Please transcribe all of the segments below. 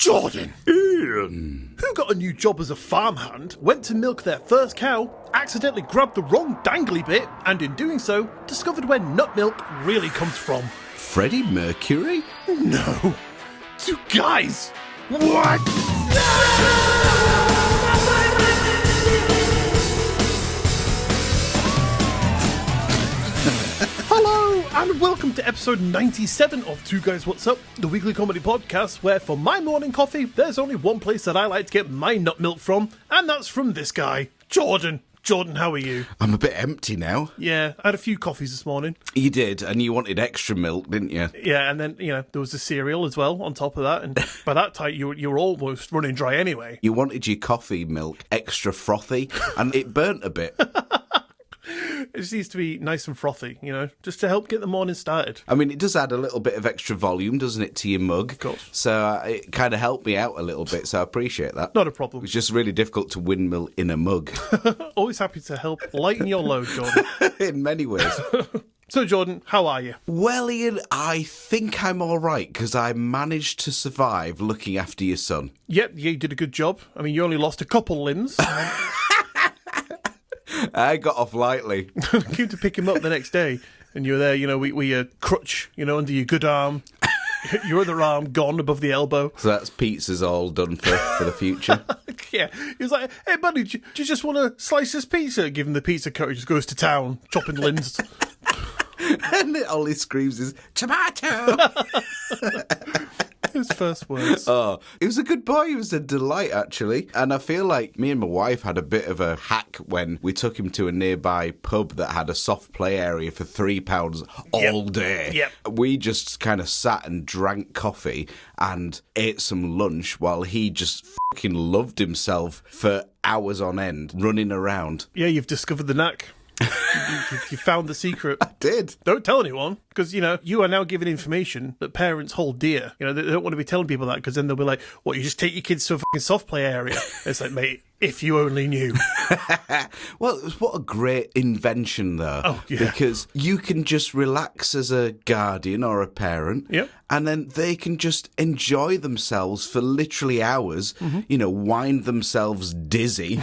Jordan. Iain. Who got a new job as a farmhand, went to milk their first cow, accidentally grabbed the wrong dangly bit, and in doing so, discovered where nut milk really comes from? Freddie Mercury? No. Two guys. What? Hello and welcome to episode 97 of Two Guys What's Up, the weekly comedy podcast where for my morning coffee there's only one place that I like to get my nut milk from, and that's from this guy, Jordan. Jordan, how are you? I'm a bit empty now. Yeah, I had a few coffees this morning. You did, and you wanted extra milk, didn't you? Yeah, and then, there was the cereal as well on top of that, and by that time you were almost running dry anyway. You wanted your coffee milk extra frothy, and it burnt a bit. It just needs to be nice and frothy, just to help get the morning started. I mean, it does add a little bit of extra volume, doesn't it, to your mug? Of course. So it kind of helped me out a little bit, so I appreciate that. Not a problem. It's just really difficult to windmill in a mug. Always happy to help lighten your load, Jordan. In many ways. So, Jordan, how are you? Well, Iain, I think I'm all right, because I managed to survive looking after your son. Yep, you did a good job. I mean, you only lost a couple limbs. I got off lightly. Came to pick him up the next day, and you were there, with your crutch, under your good arm. Your other arm gone above the elbow. So that's pizza's all done for the future. Yeah. He was like, hey, buddy, do you just want to slice this pizza? Give him the pizza cutter, he just goes to town, chopping limbs. And all he screams is, tomato! His first words. Oh, he was a good boy. He was a delight, actually. And I feel like me and my wife had a bit of a hack when we took him to a nearby pub that had a soft play area for £3 all day. Yep. We just kind of sat and drank coffee and ate some lunch while he just fucking loved himself for hours on end, running around. Yeah, you've discovered the knack. You found the secret. I did. Don't tell anyone, because, you are now giving information that parents hold dear. They don't want to be telling people that, because then they'll be like, what, you just take your kids to a fucking soft play area? It's like, mate, if you only knew. Well, what a great invention, though. Oh, yeah. Because you can just relax as a guardian or a parent. Yep. And then they can just enjoy themselves for literally hours, wind themselves dizzy.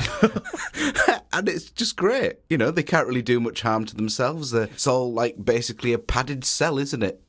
And it's just great. They can't really do much harm to themselves. It's all like basically a padded cell, isn't it?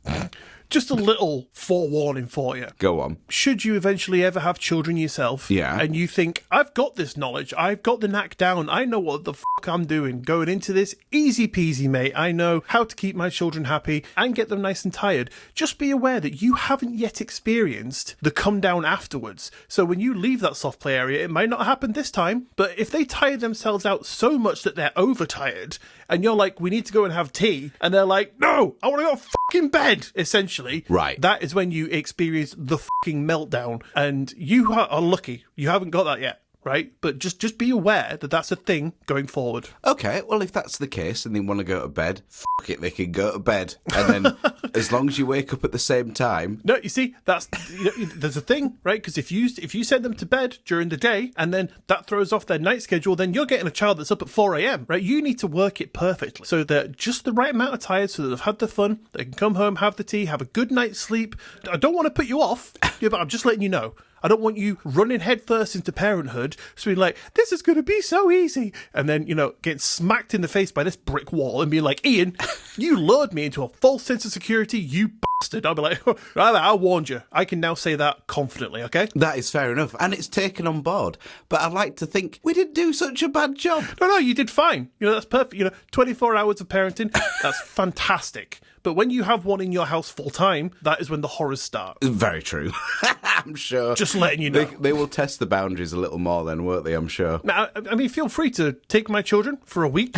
Just a little forewarning for you. Go on. Should you eventually ever have children yourself, yeah, and you think, I've got this knowledge, I've got the knack down, I know what the fuck I'm doing going into this, easy peasy, mate, I know how to keep my children happy and get them nice and tired, just be aware that you haven't yet experienced the come down afterwards. So when you leave that soft play area, it might not happen this time, but if they tire themselves out so much that they're overtired, and you're like, we need to go and have tea, and they're like, no, I want to go fucking bed, essentially. Right. That is when you experience the fucking meltdown, and you are lucky. You haven't got that yet, right? But just be aware that that's a thing going forward. Okay, well, if that's the case and they want to go to bed, fuck it, they can go to bed. And then as long as you wake up at the same time... No, you see, there's a thing, right? Because if you send them to bed during the day and then that throws off their night schedule, then you're getting a child that's up at 4 a.m, right? You need to work it perfectly so they're just the right amount of tired so that they've had the fun, they can come home, have the tea, have a good night's sleep. I don't want to put you off, but I'm just letting you know. I don't want you running headfirst into parenthood, so being like, this is going to be so easy. And then, getting smacked in the face by this brick wall and being like, Iain, you lured me into a false sense of security, you bastard. I'll be like, I warned you. I can now say that confidently, okay? That is fair enough. And it's taken on board. But I'd like to think we didn't do such a bad job. No, you did fine. That's perfect. 24 hours of parenting, that's fantastic. But when you have one in your house full time, that is when the horrors start. Very true. I'm sure. Just letting you know. They will test the boundaries a little more then, won't they? I'm sure. Now, I mean, feel free to take my children for a week,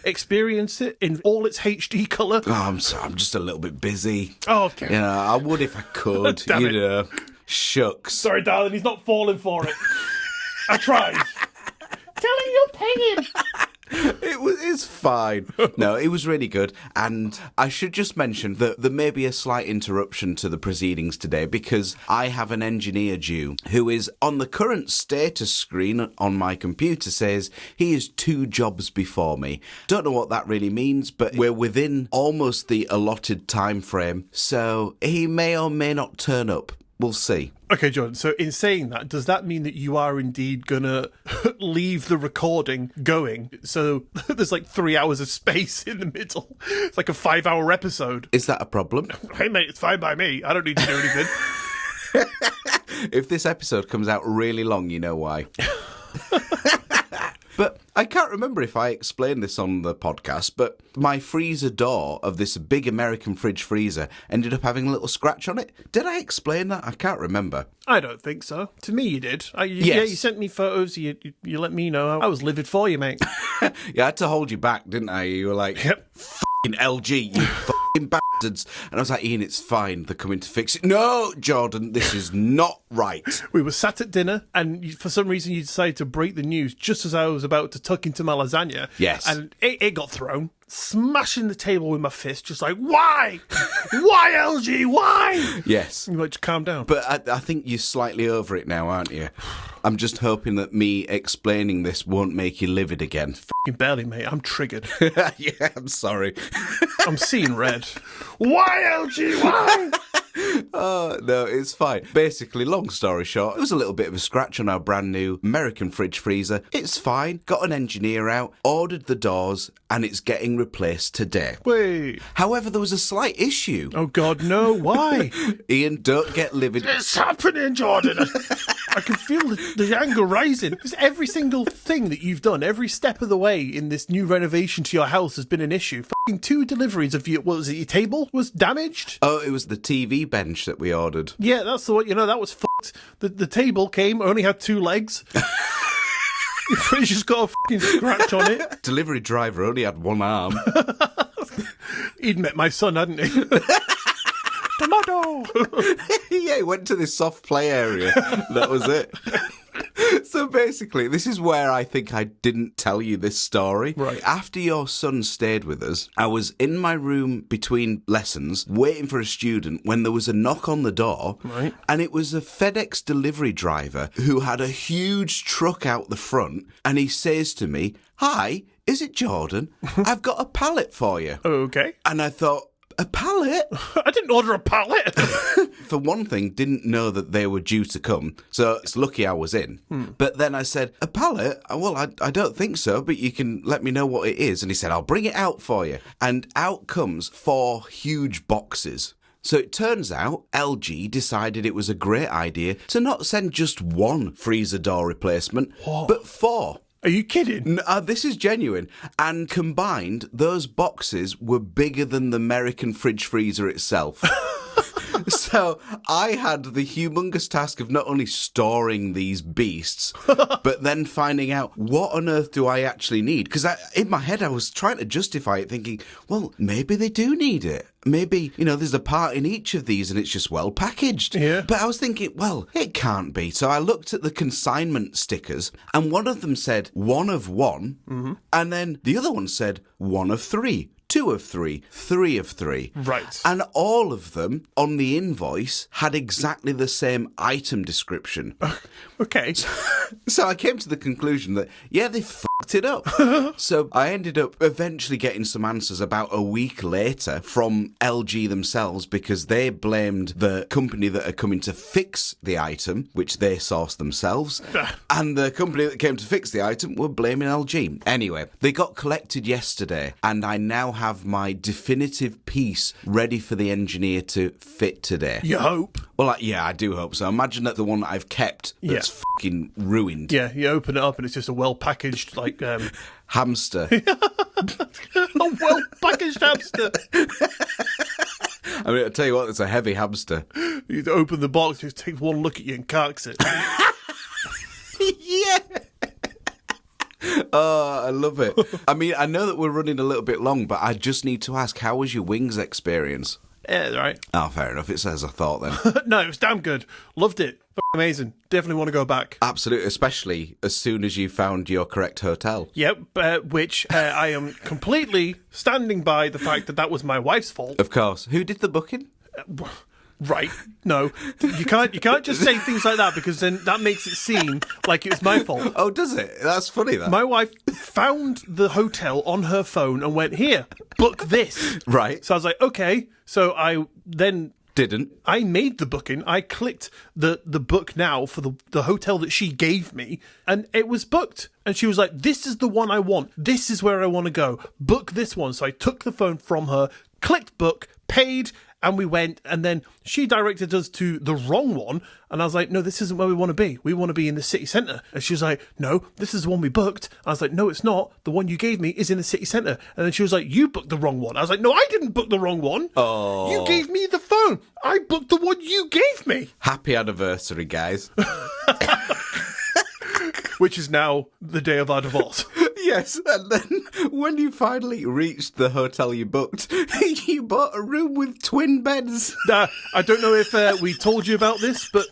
experience it in all its HD colour. Oh, I'm sorry. I'm just a little bit busy. Oh, okay. I would if I could. Damn it. Shucks. Sorry, darling, he's not falling for it. I tried. Tell him you'll pay him. It's fine. No, it was really good. And I should just mention that there may be a slight interruption to the proceedings today because I have an engineer due who is on the current status screen on my computer says he is 2 jobs before me. Don't know what that really means, but we're within almost the allotted time frame, so he may or may not turn up. we'll see. Okay, Jordan, so in saying that, does that mean that you are indeed going to leave the recording going? So there's like 3 hours of space in the middle. It's like a 5-hour episode. Is that a problem? Hey, mate, it's fine by me. I don't need to do anything. If this episode comes out really long, you know why. But I can't remember if I explained this on the podcast, but my freezer door of this big American fridge freezer ended up having a little scratch on it. Did I explain that? I can't remember. I don't think so. To me, you did. Yes. Yeah, you sent me photos. You let me know. I was livid for you, mate. Yeah, I had to hold you back, didn't I? You were like, Yep. F***ing LG, you f***ing bastards. And I was like, Ian, it's fine. They're coming to fix it. No, Jordan, this is not right. We were sat at dinner, and for some reason you decided to break the news just as I was about to tuck into my lasagna. Yes. And it got thrown. Smashing the table with my fist, just like, why? Why, LG? Why? Yes. You like to calm down. But I think you're slightly over it now, aren't you? I'm just hoping that me explaining this won't make you livid again. Fucking barely, mate. I'm triggered. Yeah, I'm sorry. I'm seeing red. Why, LG? Why? Oh, no, it's fine. Basically, long story short, it was a little bit of a scratch on our brand new American fridge freezer. It's fine. Got an engineer out, ordered the doors, and it's getting replaced today. Wait. However, there was a slight issue. Oh, God, no. Why? Ian, don't get livid. It's happening, Jordan. I can feel the anger rising. Because every single thing that you've done, every step of the way in this new renovation to your house has been an issue. Fucking 2 deliveries of your, what was it, your table was damaged? Oh, it was the TV bench that we ordered. Yeah, that's the one. You know, that was fucked. The table came, only had 2 legs. Your fridge just got a fucking scratch on it. Delivery driver only had 1 arm. He'd met my son, hadn't he? Tomato! Yeah, he went to this soft play area. That was it. So basically, this is where I think I didn't tell you this story. Right. After your son stayed with us, I was in my room between lessons, waiting for a student, when there was a knock on the door. Right. And it was a FedEx delivery driver who had a huge truck out the front. And he says to me, "Hi, is it Jordan? I've got a pallet for you." Okay. And I thought, a pallet? I didn't order a pallet. For one thing, didn't know that they were due to come, so it's lucky I was in. But then I said, a pallet? Well, I don't think so, but you can let me know what it is. And he said, I'll bring it out for you. And out comes 4 huge boxes. So it turns out LG decided it was a great idea to not send just 1 freezer door replacement, but 4. Are you kidding? This is genuine. And combined, those boxes were bigger than the American fridge freezer itself. So I had the humongous task of not only storing these beasts, but then finding out what on earth do I actually need. Because in my head, I was trying to justify it, thinking, well, maybe they do need it. Maybe, there's a part in each of these and it's just well packaged. Yeah. But I was thinking, well, it can't be. So I looked at the consignment stickers and one of them said 1 of 1. And then the other one said 1 of 3. 2 of 3, 3 of 3. Right. And all of them on the invoice had exactly the same item description. Okay. So I came to the conclusion that, yeah, they fucked it up. So I ended up eventually getting some answers about a week later from LG themselves, because they blamed the company that are coming to fix the item, which they sourced themselves, and the company that came to fix the item were blaming LG. Anyway, they got collected yesterday, and I now have my definitive piece ready for the engineer to fit today. You hope? Well, yeah, I do hope so. Imagine that the one that I've kept that's fucking ruined. Yeah, you open it up and it's just a well-packaged, like... Hamster. a well-packaged hamster. I mean, I'll tell you what, it's a heavy hamster. You open the box, just takes one look at you and carks it. Yeah. Oh, I love it. I mean, I know that we're running a little bit long, but I just need to ask, how was your wings experience? Yeah, right. Oh, fair enough. It's as I thought then. No, it was damn good. Loved it. Amazing. Definitely want to go back. Absolutely, especially as soon as you found your correct hotel. Yep, which I am completely standing by the fact that was my wife's fault. Of course. Who did the booking? Right. No. You can't just say things like that, because then that makes it seem like it was my fault. Oh, does it? That's funny, that. My wife found the hotel on her phone and went, "Here, book this." Right. So I was like, okay. So I then Didn't. I made the booking. I clicked the book now for the hotel that she gave me, and it was booked. And she was like, this is the one I want. This is where I want to go. Book this one. So I took the phone from her, clicked book, paid, and we went. And then she directed us to the wrong one. And I was like, no, this isn't where we want to be. We want to be in the city centre. And she was like, no, this is the one we booked. I was like, no, it's not. The one you gave me is in the city centre. And then she was like, you booked the wrong one. I was like, no, I didn't book the wrong one. Oh. You gave me the phone. I booked the one you gave me. Happy anniversary, guys. Which is now the day of our divorce. Yes, and then when you finally reached the hotel you booked, you bought a room with twin beds. I don't know if we told you about this, but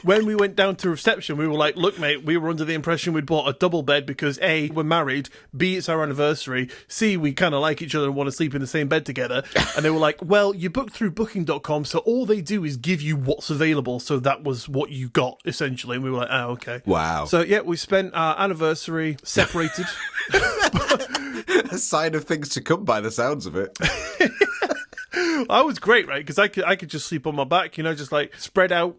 when we went down to reception, we were like, look, mate, we were under the impression we'd bought a double bed because A, we're married, B, it's our anniversary, C, we kind of like each other and want to sleep in the same bed together. And they were like, well, you booked through booking.com, so all they do is give you what's available. So that was what you got, essentially. And we were like, oh, okay. Wow. So, yeah, we spent our anniversary separated. A sign of things to come by the sounds of it. I was great, right? Because I could just sleep on my back, just like spread out,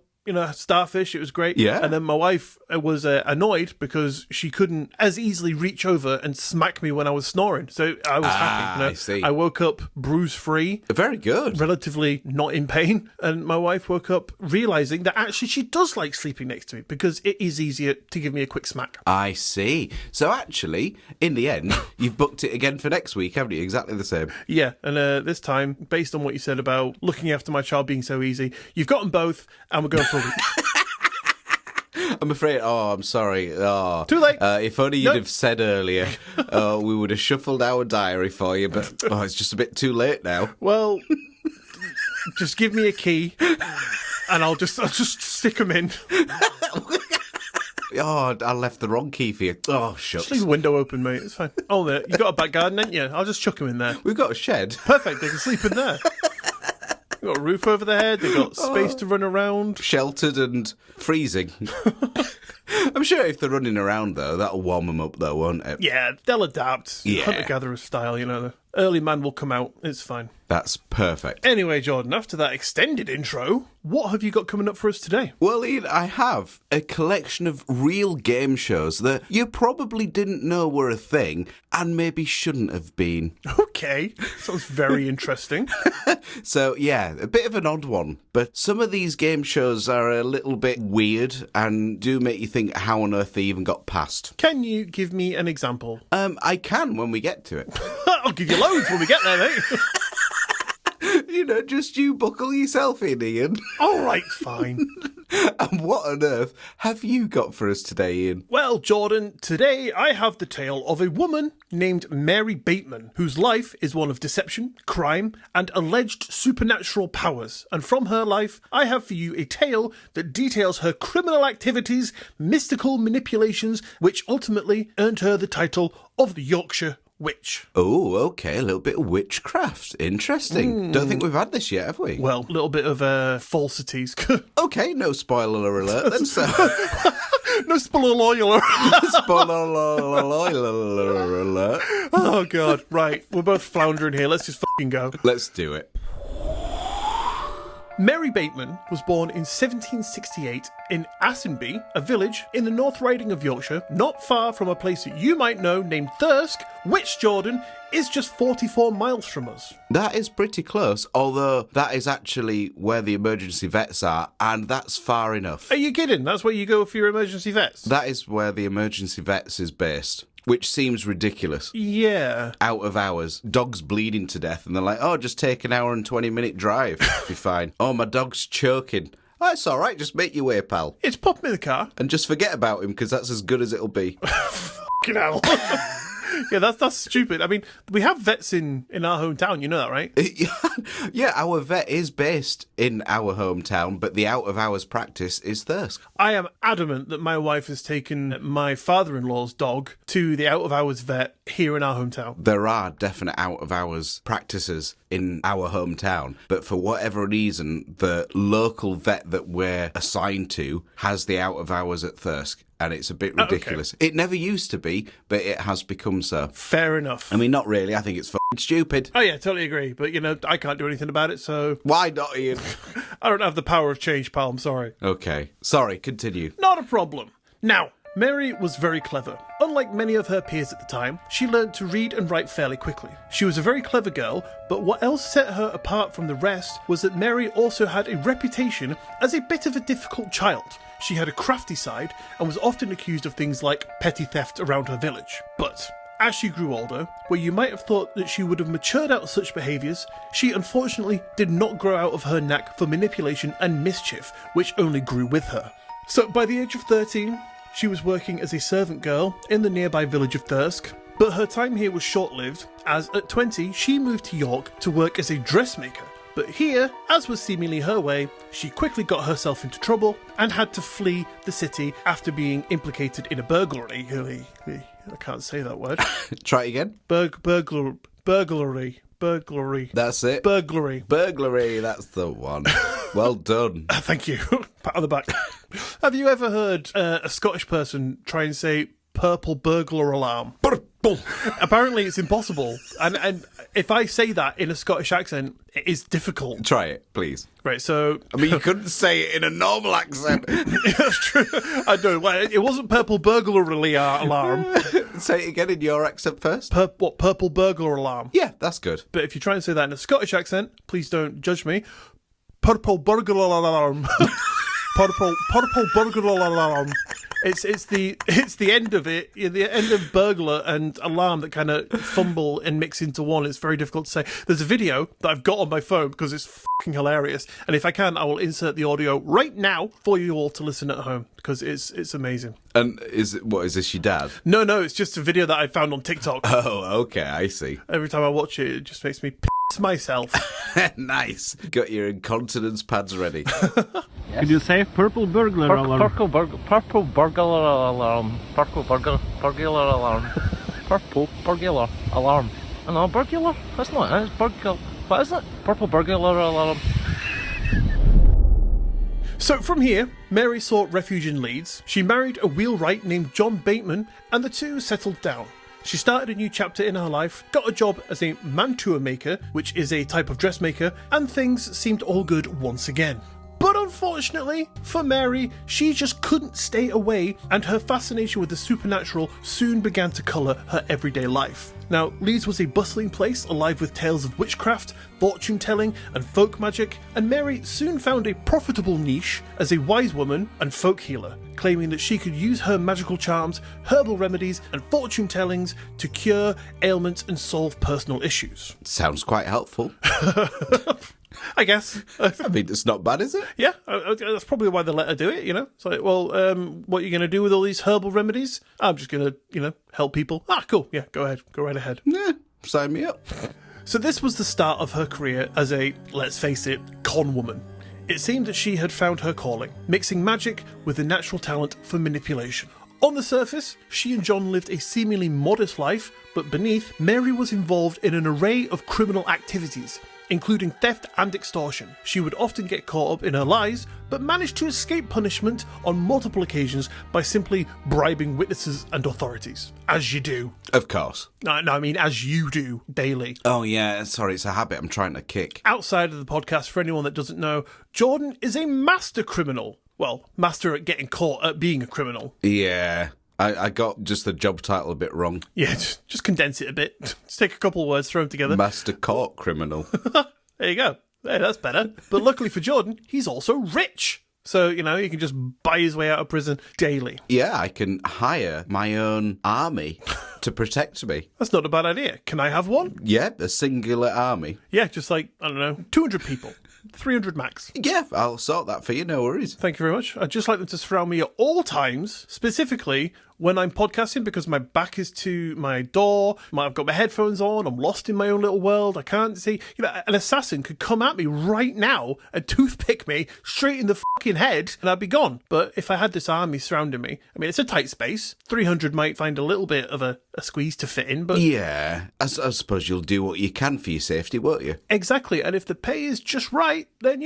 starfish. It was great. Yeah. And then my wife was annoyed because she couldn't as easily reach over and smack me when I was snoring. So I was happy. I see. I woke up bruise-free. Very good. Relatively not in pain. And my wife woke up realising that actually she does like sleeping next to me because it is easier to give me a quick smack. I see. So actually, in the end, you've booked it again for next week, haven't you? Exactly the same. Yeah, and this time, based on what you said about looking after my child being so easy, you've got them both, and we're going for a week. I'm afraid. Oh, I'm sorry. Oh, too late. If only you'd have said earlier, we would have shuffled our diary for you. But it's just a bit too late now. Well, just give me a key, and I'll just stick them in. Oh, I left the wrong key for you. Oh, shucks. Just leave the window open, mate. It's fine. Oh, there. You got a back garden, ain't you? I'll just chuck them in there. We've got a shed. Perfect. They can sleep in there. They've got a roof over their head. They've got space to run around. Sheltered and freezing. I'm sure if they're running around, though, that'll warm them up, though, won't it? Yeah, they'll adapt. Yeah. Hunter-gatherer style, The early man will come out. It's fine. That's perfect. Anyway, Jordan, after that extended intro, what have you got coming up for us today? Well, Ian, I have a collection of real game shows that you probably didn't know were a thing and maybe shouldn't have been. Okay, sounds very interesting. So, yeah, a bit of an odd one, but some of these game shows are a little bit weird and do make you think how on earth they even got past. Can you give me an example? I can when we get to it. I'll give you loads when we get there, mate. Just you buckle yourself in, Ian. All right, fine. And what on earth have you got for us today, Ian? Well, Jordan, today I have the tale of a woman named Mary Bateman, whose life is one of deception, crime, and alleged supernatural powers. And from her life, I have for you a tale that details her criminal activities, mystical manipulations, which ultimately earned her the title of the Yorkshire Witch. Oh, okay, a little bit of witchcraft. Interesting. Don't think we've had this yet, have we? Well, a little bit of falsities. Okay, no spoiler alert then, so... No spoiler alert. Spoiler alert. Oh, God. Right, we're both floundering here. Let's just fucking go. Let's do it. Mary Bateman was born in 1768 in Assenby, a village in the North Riding of Yorkshire, not far from a place that you might know named Thirsk, which, Jordan, is just 44 miles from us. That is pretty close, although that is actually where the emergency vets are, and that's far enough. Are you kidding? That's where you go for your emergency vets? That is where the emergency vets is based. Which seems ridiculous. Yeah. Out of hours. Dogs bleeding to death. And they're like, oh, just take an hour and 20-minute drive. Be fine. Oh, my dog's choking. Oh, it's all right. Just make your way, pal. It's pop me in the car. And just forget about him, because that's as good as it'll be. Fucking hell. Yeah, that's stupid. I mean, we have vets in our hometown, you know that, right? Yeah, our vet is based in our hometown, but the out-of-hours practice is Thirsk. I am adamant that my wife has taken my father-in-law's dog to the out-of-hours vet here in our hometown. There are definite out-of-hours practices in our hometown, but for whatever reason, the local vet that we're assigned to has the out-of-hours at Thirsk. and it's a bit ridiculous. Okay. It never used to be, but it has become so. Fair enough. I mean, not really. I think it's fucking stupid. Oh, yeah, totally agree. But, I can't do anything about it, so... Why not, Ian? I don't have the power of change, pal. I'm sorry. Okay. Sorry, continue. Not a problem. Now... Mary was very clever. Unlike many of her peers at the time, she learned to read and write fairly quickly. She was a very clever girl, but what else set her apart from the rest was that Mary also had a reputation as a bit of a difficult child. She had a crafty side and was often accused of things like petty theft around her village. But as she grew older, where you might have thought that she would have matured out of such behaviours, she unfortunately did not grow out of her knack for manipulation and mischief, which only grew with her. So by the age of 13, she was working as a servant girl in the nearby village of Thirsk, but her time here was short-lived, as at 20 she moved to York to work as a dressmaker. But here, as was seemingly her way, she quickly got herself into trouble and had to flee the city after being implicated in a burglary. I can't say that word. Try it again. Burglary. That's it. Burglary, that's the one. Well done. Thank you. Pat on the back. Have you ever heard a Scottish person try and say purple burglar alarm? Purple. Apparently it's impossible. And if I say that in a Scottish accent, it is difficult. Try it, please. Right, so... I mean, you couldn't say it in a normal accent. That's true. I know. Well, it wasn't purple burglar alarm. Say it again in your accent first. Purple burglar alarm? Yeah, that's good. But if you try and say that in a Scottish accent, please don't judge me. Purple burglar alarm. Purple burglar alarm. It's the end of it, the end of burglar and alarm that kind of fumble and mix into one. It's very difficult to say. There's a video that I've got on my phone because it's fucking hilarious, and if I can, I will insert the audio right now for you all to listen at home because it's amazing. And is this your dad? No, it's just a video that I found on TikTok. Oh, okay, I see. Every time I watch it, it just makes me piss myself. Nice. Got your incontinence pads ready. Yes. Could you say purple burglar alarm? Purple burglar alarm. Purple burglar alarm. Purple burglar alarm. Oh, no, burglar? That's not it. It's burglar. What is it? Purple burglar alarm. So from here, Mary sought refuge in Leeds. She married a wheelwright named John Bateman, and the two settled down. She started a new chapter in her life, got a job as a mantua maker, which is a type of dressmaker, and things seemed all good once again. But unfortunately, for Mary, she just couldn't stay away, and her fascination with the supernatural soon began to colour her everyday life. Now, Leeds was a bustling place alive with tales of witchcraft, fortune-telling, and folk magic, and Mary soon found a profitable niche as a wise woman and folk healer, claiming that she could use her magical charms, herbal remedies, and fortune-tellings to cure ailments and solve personal issues. Sounds quite helpful. I guess. I mean, it's not bad, is it? Yeah, that's probably why they let her do it, It's like, well, what are you going to do with all these herbal remedies? I'm just going to, help people. Ah, cool. Yeah, go ahead. Go right ahead. Yeah, sign me up. So this was the start of her career as a, let's face it, con woman. It seemed that she had found her calling, mixing magic with a natural talent for manipulation. On the surface, she and John lived a seemingly modest life, but beneath, Mary was involved in an array of criminal activities, including theft and extortion. She would often get caught up in her lies, but managed to escape punishment on multiple occasions by simply bribing witnesses and authorities. As you do. Of course. No, I mean as you do daily. Oh yeah, sorry, it's a habit I'm trying to kick. Outside of the podcast, for anyone that doesn't know, Jordan is a master criminal. Well, master at getting caught at being a criminal. Yeah. I got just the job title a bit wrong. Yeah, just condense it a bit. Just take a couple of words, throw them together. Master court criminal. There you go. Hey, that's better. But luckily for Jordan, he's also rich. So, he can just buy his way out of prison daily. Yeah, I can hire my own army to protect me. That's not a bad idea. Can I have one? Yeah, a singular army. Yeah, just like, 200 people. 300 max. Yeah, I'll sort that for you, no worries. Thank you very much. I'd just like them to surround me at all times, specifically when I'm podcasting, because my back is to my door, I've got my headphones on, I'm lost in my own little world, I can't see. An assassin could come at me right now and toothpick me straight in the fucking head, and I'd be gone. But if I had this army surrounding me, it's a tight space. 300 might find a little bit of a squeeze to fit in, but... Yeah, I suppose you'll do what you can for your safety, won't you? Exactly, and if the pay is just right, then,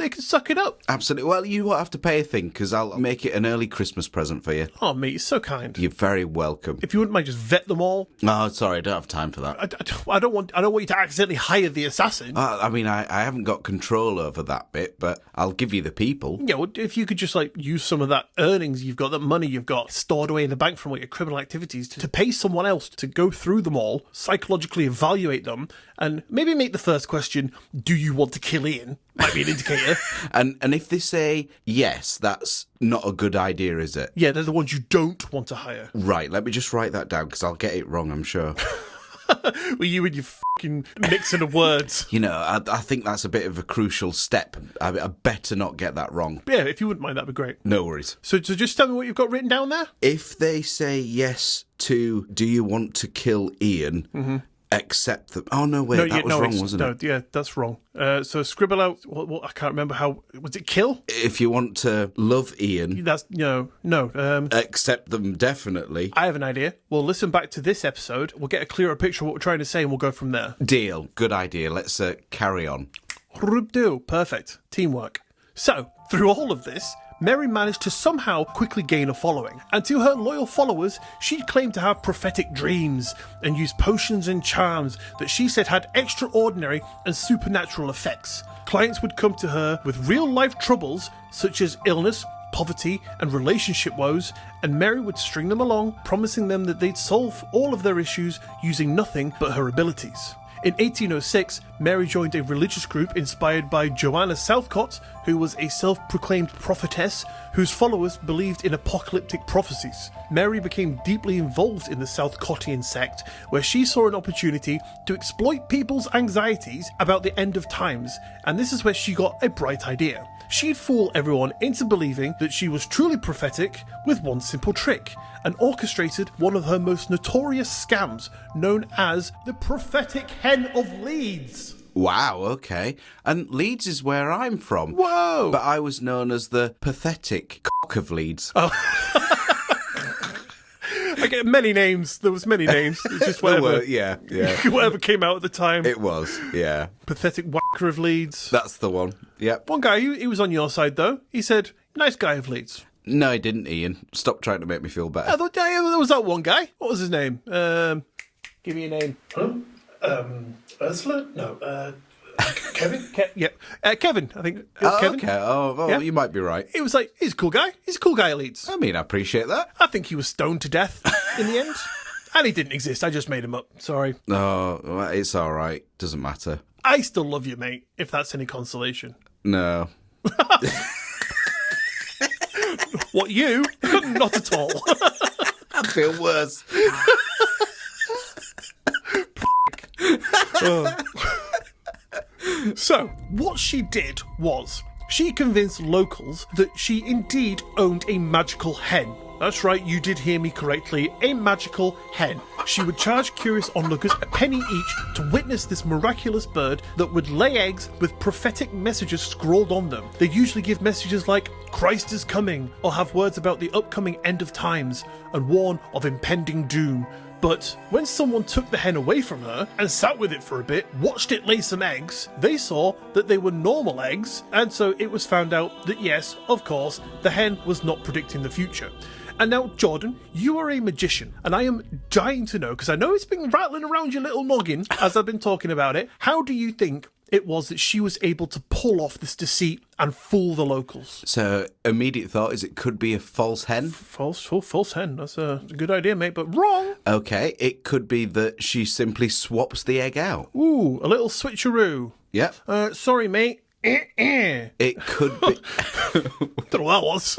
they can suck it up. Absolutely. Well, you won't have to pay a thing because I'll make it an early Christmas present for you. Oh, mate, you're so kind. You're very welcome. If you wouldn't mind, just vet them all. Oh, sorry, I don't have time for that. I don't want you to accidentally hire the assassin. I mean, I haven't got control over that bit, but I'll give you the people. Yeah, well, if you could just use some of that earnings you've got, that money you've got stored away in the bank from all your criminal activities, to pay someone else to go through them all, psychologically evaluate them, and maybe make the first question, do you want to kill Iain? Might be an indicator. And if they say yes, that's not a good idea, is it? Yeah, they're the ones you don't want to hire. Right, let me just write that down because I'll get it wrong, I'm sure. Well, you and your fucking mixing of words. You know, I think that's a bit of a crucial step. I better not get that wrong. Yeah, if you wouldn't mind, that'd be great. No worries. So just tell me what you've got written down there. If they say yes to, do you want to kill Iain, accept them. Oh, no, wait, that was wrong, wasn't it? Yeah, that's wrong. So scribble out, I can't remember how, was it kill? If you want to love Iain, That's, no. accept them, definitely. I have an idea. We'll listen back to this episode, we'll get a clearer picture of what we're trying to say, and we'll go from there. Deal. Good idea. Let's carry on. Do. Perfect. Teamwork. So, through all of this, Mary managed to somehow quickly gain a following, and to her loyal followers, she claimed to have prophetic dreams and used potions and charms that she said had extraordinary and supernatural effects. Clients would come to her with real-life troubles such as illness, poverty, and relationship woes, and Mary would string them along, promising them that they'd solve all of their issues using nothing but her abilities. In 1806, Mary joined a religious group inspired by Joanna Southcott, who was a self-proclaimed prophetess whose followers believed in apocalyptic prophecies. Mary became deeply involved in the Southcottian sect, where she saw an opportunity to exploit people's anxieties about the end of times, and this is where she got a bright idea. She'd fool everyone into believing that she was truly prophetic with one simple trick, and orchestrated one of her most notorious scams, known as the Prophetic Hen of Leeds. Wow, okay. And Leeds is where I'm from. Whoa! But I was known as the pathetic cock of Leeds. Oh. I get many names. There was many names. It's just whatever. Yeah. Whatever came out at the time. It was, yeah. Pathetic whacker of Leeds. That's the one. Yep. One guy, he was on your side though. He said, "Nice guy of Leeds." No, I didn't, Iain. Stop trying to make me feel better. I thought there was that one guy. What was his name? Give me a name. Ursula? No. Kevin? Kevin. I think it was Kevin. Okay. Oh, Yeah. You might be right. It was like, he's a cool guy. He's a cool guy at Leeds. I mean, I appreciate that. I think he was stoned to death in the end. And he didn't exist. I just made him up. Sorry. No, well, it's all right. Doesn't matter. I still love you, mate, if that's any consolation. No. What, you? Not at all. I feel worse. So, what she did was, she convinced locals that she indeed owned a magical hen. That's right, you did hear me correctly, a magical hen. She would charge curious onlookers a penny each to witness this miraculous bird that would lay eggs with prophetic messages scrawled on them. They'd usually give messages like, "Christ is coming," or have words about the upcoming end of times and warn of impending doom. But when someone took the hen away from her and sat with it for a bit, watched it lay some eggs, they saw that they were normal eggs, and so it was found out that yes, of course, the hen was not predicting the future. And now, Jordan, you are a magician, and I am dying to know, because I know it's been rattling around your little noggin as I've been talking about it, how do you think it was that she was able to pull off this deceit and fool the locals? So, immediate thought is it could be a false hen. False hen. That's a good idea, mate, but wrong. Okay, it could be that she simply swaps the egg out. Ooh, a little switcheroo. Yep. Sorry, mate. It could be. Don't know what that was.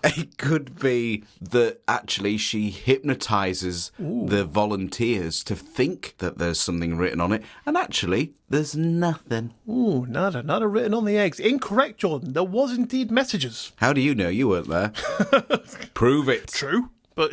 It could be that actually she hypnotizes the volunteers to think that there's something written on it, and actually there's nothing. Ooh, nada written on the eggs. Incorrect, Jordan. There was indeed messages. How do you know? You weren't there. Prove it. True, but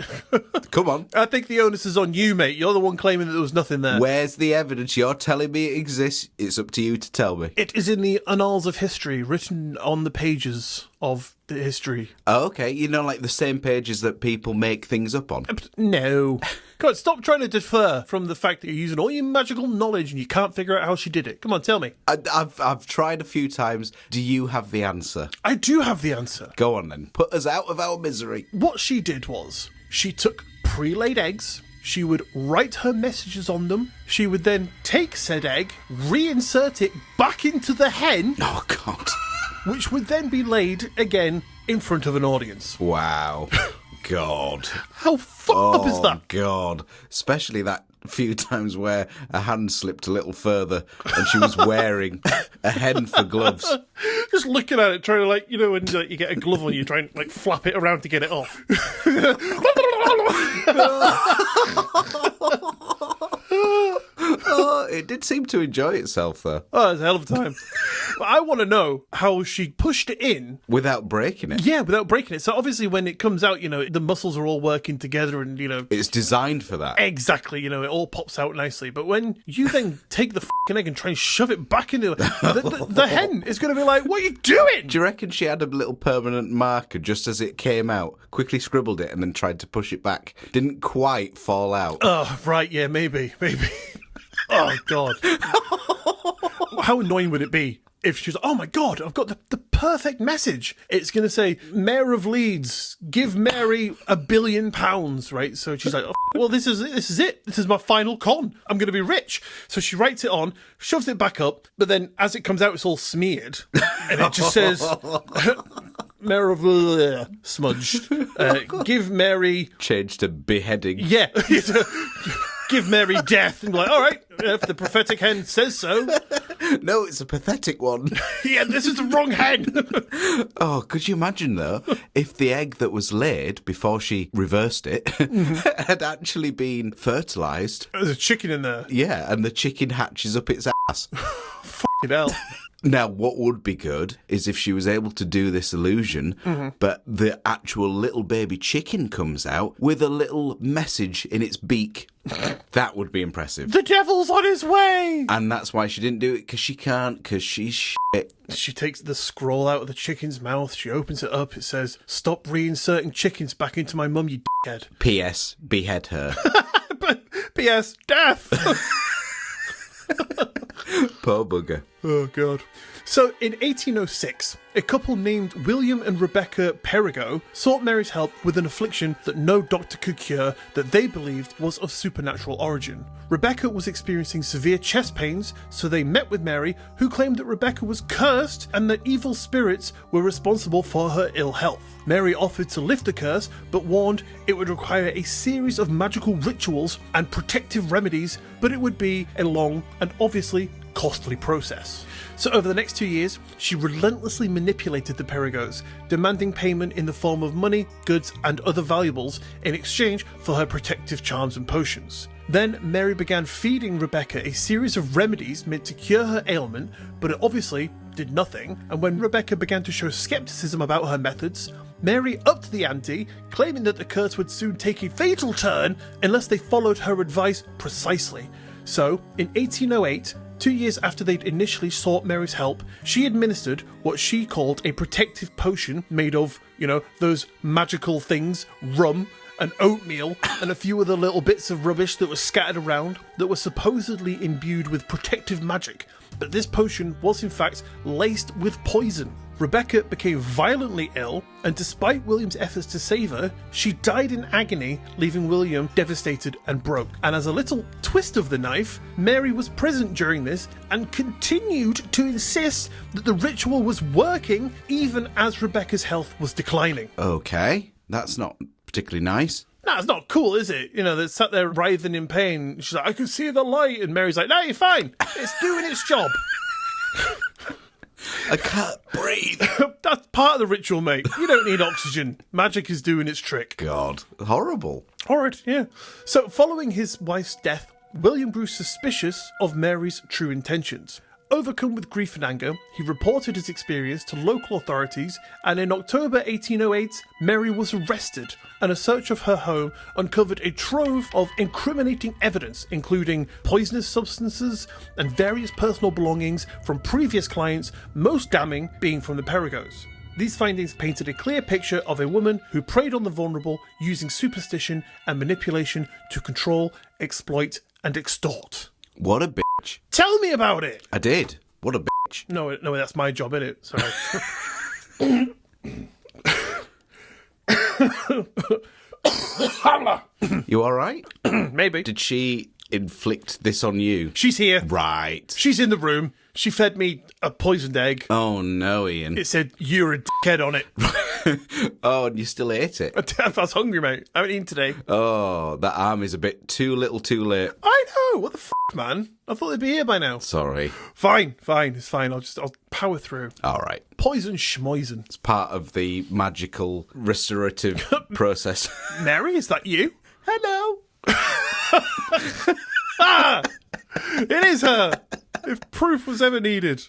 Come on. I think the onus is on you, mate. You're the one claiming that there was nothing there. Where's the evidence? You're telling me it exists. It's up to you to tell me. It is in the annals of history, written on the pages of the history. Oh, okay. You know, like the same pages that people make things up on. No. Come on, stop trying to defer from the fact that you're using all your magical knowledge and you can't figure out how she did it. Come on, tell me. I've tried a few times. Do you have the answer? I do have the answer. Go on then. Put us out of our misery. What she did was, she took pre-laid eggs, she would write her messages on them, she would then take said egg, reinsert it back into the hen, Oh, God. which would then be laid again in front of an audience. Wow. God. How fucked up is that? God. Especially that few times where a hand slipped a little further and she was wearing a hen for gloves. Just looking at it, trying to, like, you know, when you get a glove on, you try and, like, flap it around to get it off. Oh, it did seem to enjoy itself, though. Oh, it's a hell of a time. But I want to know how she pushed it in. Without breaking it. Yeah, without breaking it. So obviously when it comes out, you know, the muscles are all working together and, you know... It's designed for that. Exactly, you know, it all pops out nicely. But when you then take the f***ing egg and try and shove it back into the hen is going to be like, what are you doing? Do you reckon she had a little permanent marker just as it came out, quickly scribbled it and then tried to push it back? Didn't quite fall out. Oh, right, yeah, maybe. Oh, God. How annoying would it be if she was, oh my God, I've got the perfect message. It's going to say, Mayor of Leeds, give Mary £1 billion, right? So she's like, oh, well, this is it. This is my final con. I'm going to be rich. So she writes it on, shoves it back up, but then as it comes out, it's all smeared. And it just says, Mayor of smudged. Give Mary... Changed to beheading. Yeah. Give Mary death. And be like, all right, if the prophetic hen says so. No, it's a pathetic one. Yeah, this is the wrong hen. Oh, could you imagine, though, if the egg that was laid before she reversed it had actually been fertilised? There's a chicken in there. Yeah, and the chicken hatches up its ass. Fucking hell. Now, what would be good is if she was able to do this illusion, but the actual little baby chicken comes out with a little message in its beak. That would be impressive. The devil's on his way. And that's why she didn't do it, because she can't, because she's shit. She takes the scroll out of the chicken's mouth. She opens it up. It says, stop reinserting chickens back into my mum, you dickhead. P.S. Behead her. P.S. Death. Poor bugger. Oh, God. So, in 1806, a couple named William and Rebecca Perigo sought Mary's help with an affliction that no doctor could cure that they believed was of supernatural origin. Rebecca was experiencing severe chest pains, so they met with Mary, who claimed that Rebecca was cursed and that evil spirits were responsible for her ill health. Mary offered to lift the curse, but warned it would require a series of magical rituals and protective remedies, but it would be a long and obviously costly process. So over the next 2 years, she relentlessly manipulated the Perigos, demanding payment in the form of money, goods, and other valuables in exchange for her protective charms and potions. Then Mary began feeding Rebecca a series of remedies meant to cure her ailment, but it obviously did nothing, and when Rebecca began to show skepticism about her methods, Mary upped the ante, claiming that the curse would soon take a fatal turn unless they followed her advice precisely. So, in 1808, 2 years after they'd initially sought Mary's help, she administered what she called a protective potion made of, you know, those magical things, rum and oatmeal and a few other little bits of rubbish that were scattered around that were supposedly imbued with protective magic. But this potion was in fact laced with poison. Rebecca became violently ill, and despite William's efforts to save her, she died in agony, leaving William devastated and broke. And as a little twist of the knife, Mary was present during this and continued to insist that the ritual was working even as Rebecca's health was declining. Okay, that's not particularly nice. No, it's not cool, is it? You know, they sat there writhing in pain. She's like, I can see the light. And Mary's like, no, you're fine. It's doing its job. I can't breathe. That's part of the ritual, mate. You don't need oxygen. Magic is doing its trick. God, horrible. Horrid, yeah. So, following his wife's death, William grew suspicious of Mary's true intentions. Overcome with grief and anger, he reported his experience to local authorities, and in October 1808, Mary was arrested, and a search of her home uncovered a trove of incriminating evidence, including poisonous substances and various personal belongings from previous clients, most damning being from the Perigos. These findings painted a clear picture of a woman who preyed on the vulnerable using superstition and manipulation to control, exploit, and extort. What a bitch. Tell me about it! I did. What a bitch. No, that's my job, innit? Sorry. You alright? Maybe. Did she inflict this on you? She's here. Right. She's in the room. She fed me a poisoned egg. Oh no, Ian. It said, "You're a dickhead" on it. Oh, and you still ate it? I was hungry, mate. I haven't eaten today. Oh, that arm is a bit too little too late. I know. What the man? I thought they'd be here by now. Sorry. Fine. It's fine. I'll power through. Alright. Poison schmoisen. It's part of the magical restorative process. Mary, is that you? Hello. It is her! If proof was ever needed.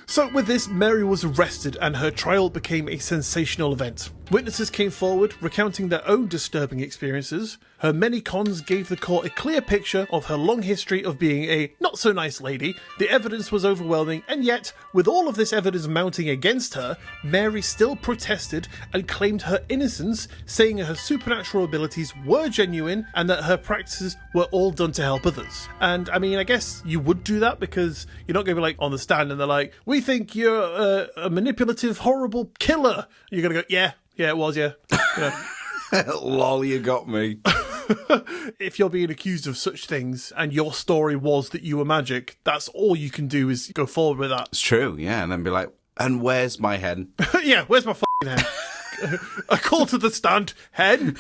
So with this, Mary was arrested and her trial became a sensational event. Witnesses came forward recounting their own disturbing experiences. Her many cons gave the court a clear picture of her long history of being a not-so-nice lady. The evidence was overwhelming, and yet, with all of this evidence mounting against her, Mary still protested and claimed her innocence, saying her supernatural abilities were genuine and that her practices were all done to help others. And, I mean, I guess you would do that because you're not going to be, like, on the stand and they're like, "We think you're a manipulative, horrible killer." You're going to go, yeah, it was, yeah. Lol, you got me. If you're being accused of such things and your story was that you were magic, that's all you can do is go forward with that. It's true, yeah, and then be like, "And where's my hen?" Yeah, where's my fucking hen? A call to the stand, hen?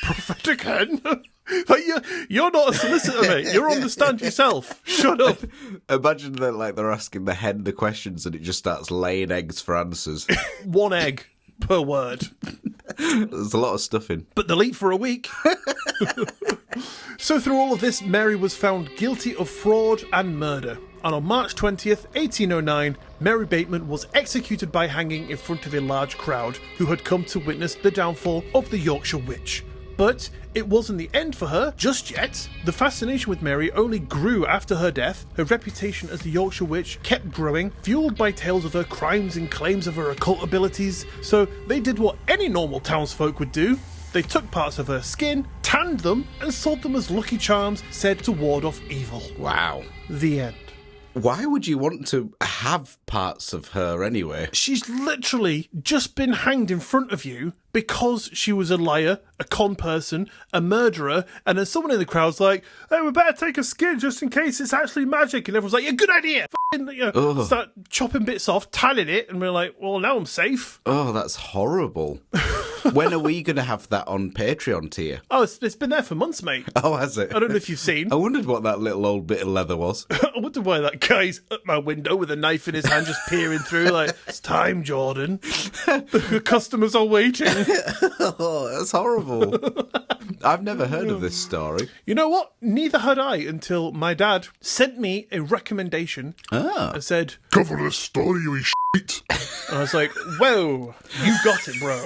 Prophetic hen? Like, you're not a solicitor, mate. You're on the stand yourself. Shut up. Imagine that, like, they're asking the hen the questions and it just starts laying eggs for answers. One egg per word. There's a lot of stuffing. But they'll eat for a week. So through all of this, Mary was found guilty of fraud and murder. And on March 20th, 1809, Mary Bateman was executed by hanging in front of a large crowd who had come to witness the downfall of the Yorkshire Witch. But it wasn't the end for her just yet. The fascination with Mary only grew after her death. Her reputation as the Yorkshire Witch kept growing, fueled by tales of her crimes and claims of her occult abilities. So they did what any normal townsfolk would do. They took parts of her skin, tanned them, and sold them as lucky charms said to ward off evil. Wow. The end. Why would you want to have parts of her anyway? She's literally just been hanged in front of you because she was a liar, a con person, a murderer, and then someone in the crowd's like, "Hey, we better take her skin just in case it's actually magic," and everyone's like, "Yeah, good idea." Start chopping bits off, tanning it, and we're like, "Well, now I'm safe." Oh, that's horrible. When are we going to have that on Patreon tier? Oh, it's been there for months, mate. Oh, has it? I don't know if you've seen. I wondered what that little old bit of leather was. I wonder why that guy's at my window with a knife in his hand just peering through like, "It's time, Jordan. The customers are waiting." Oh, that's horrible. I've never heard of this story. You know what? Neither had I until my dad sent me a recommendation and said, "Cover this story, you shit." And I was like, "Whoa, you got it, bro."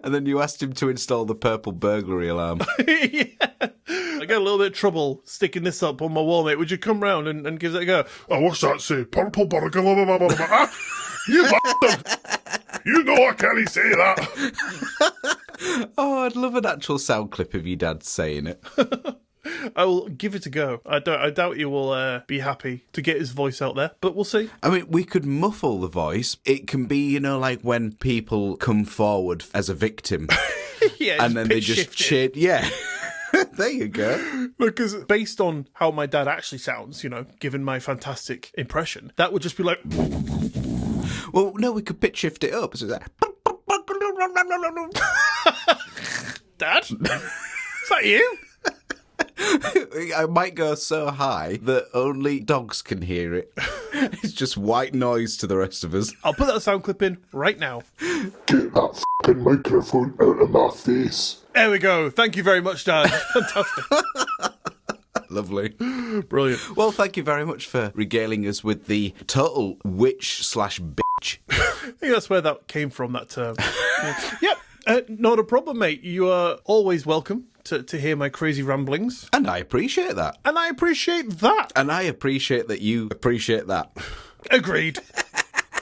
And then you asked him to install the purple burglary alarm. Yeah. I got a little bit of trouble sticking this up on my wall, mate. Would you come round and give it a go? Oh, what's that say? Purple burger. You bastard! You know I can't say that. Oh, I'd love an actual sound clip of your dad saying it. I will give it a go. I doubt you will be happy to get his voice out there, but we'll see. I mean, we could muffle the voice. It can be, you know, like when people come forward as a victim. Yeah, and then they just shit. Yeah. There you go. Because based on how my dad actually sounds, you know, given my fantastic impression, that would just be like... Well, no, we could pitch shift it up. So that... Dad? Is that you? I might go so high that only dogs can hear it. It's just white noise to the rest of us. I'll put that sound clip in right now. Get that fucking microphone out of my face. There we go. Thank you very much, Dad. Fantastic. Lovely. Brilliant. Well, thank you very much for regaling us with the total witch/bitch. I think that's where that came from, that term. Yep. Not a problem, mate. You are always welcome to hear my crazy ramblings. And I appreciate that. And I appreciate that. And I appreciate that you appreciate that. Agreed.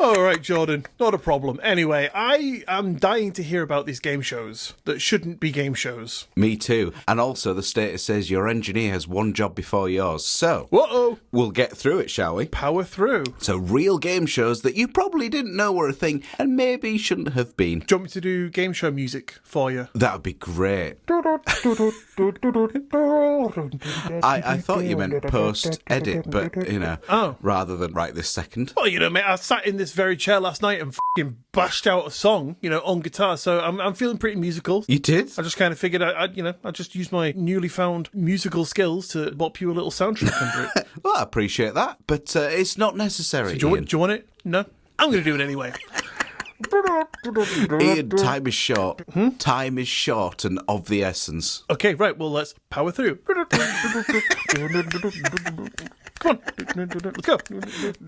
All right, Jordan, not a problem. Anyway, I am dying to hear about these game shows that shouldn't be game shows. Me too. And also the status says your engineer has one job before yours. So, Whoa! we'll get through it, shall we? Power through. So real game shows that you probably didn't know were a thing and maybe shouldn't have been. Do you want me to do game show music for you? That would be great. I thought you meant post-edit, but, rather than right this second. Well, mate, I sat in this very chair last night and fucking bashed out a song, on guitar, so I'm feeling pretty musical. You did? I just kind of figured I'd just use my newly found musical skills to bop you a little soundtrack under it. Well, I appreciate that, but it's not necessary, Do Ian. you want it? No? I'm going to do it anyway. Ian, time is short. Time is short and of the essence. Okay, right, well, let's power through. Come on, let's go.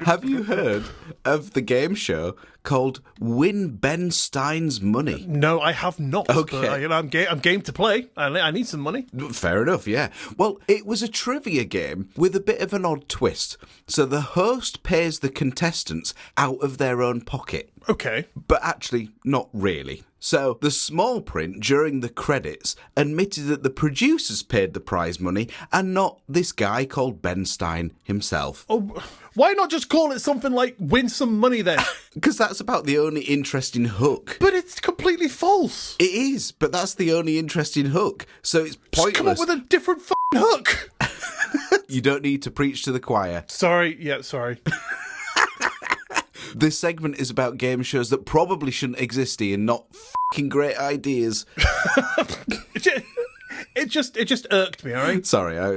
Have you heard of the game show called Win Ben Stein's Money? No, I have not. Okay. But, I'm game to play. I need some money. Fair enough, yeah. Well, it was a trivia game with a bit of an odd twist. So the host pays the contestants out of their own pocket. Okay. But actually, not really. So the small print during the credits admitted that the producers paid the prize money and not this guy called Ben Stein himself. Oh, why not just call it something like Win Some Money then? Because that's about the only interesting hook. But it's completely false. It is, but that's the only interesting hook. So it's pointless. Just come up with a different hook. You don't need to preach to the choir. Sorry. This segment is about game shows that probably shouldn't exist, Ian, not fucking great ideas. It just irked me, all right? Sorry, I